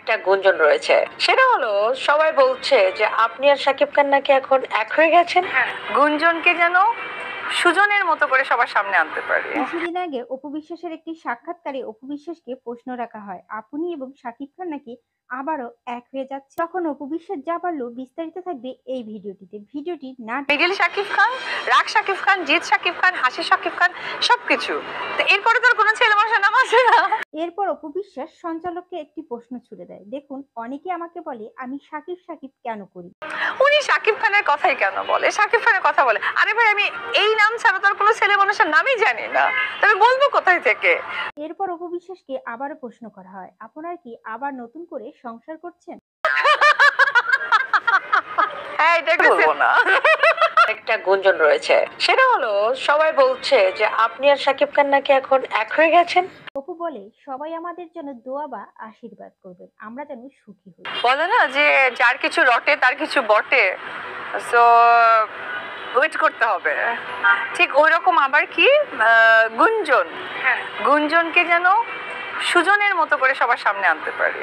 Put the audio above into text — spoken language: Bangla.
একটা গুঞ্জন রয়েছে, সেটা হলো সবাই বলছে যে আপনি আর শাকিব খান নাকি এখন এক হয়ে গেছেন। গুঞ্জনকে যেন সুজনের মতো করে সবার সামনে আনতে পারি। কিছুদিন আগে অপু বিশ্বাসের একটি সাক্ষাৎকারে অপু বিশ্বাসকে প্রশ্ন রাখা হয়, আপনি এবং শাকিব খান নাকি আবারও এক হয়ে যাচ্ছে। তখন অপু বিশ্বাস যা পারলো বিস্তারিত থাকবে এই ভিডিওটিতে। ভিডিওটি না মিডিল শাকিব খান, রাগ শাকিব খান, জিৎ শাকিব খান, হাসি শাকিব খান, সবকিছু। তো এরপরে তো আর কোনো ছেলে মানুষের নাম আছে না। এরপর অপু বিশ্বাস সঞ্চালককে একটি প্রশ্ন ছুড়ে দেয়, দেখুন অনেকে আমাকে বলে আমি শাকিব শাকিব কেন করি। উনি শাকিব খানের কথাই কেন বলে, শাকিব খানের কথা বলে। আরে ভাই, আমি এই নাম ছাড়া তো আর কোনো ছেলে মানুষের নামই জানি না, তবে বলবো কোথায় থেকে। এরপর অপু বিশ্বাসকে আবারও প্রশ্ন করা হয়, আপনারা কি আবার নতুন করে সংসার করছেন। হ্যাঁ, এটা বলবো না। একটা গুঞ্জন রয়েছে, সেটা হলো সবাই বলছে যে আপনি আর শাকিব খান নাকি এখন এক হয়ে গেছেন। অপু বলে, সবাই আমাদের জন্য দোয়া বা আশীর্বাদ করবেন, আমরা যেন সুখী হই। বলে না যে যার কিছু রটে তার কিছু বটে, সো ওয়েট করতে হবে। ঠিক ওইরকম আবার কি গুঞ্জন, গুঞ্জনকে যেন সুজনের মতো করে সবার সামনে আনতে পারি।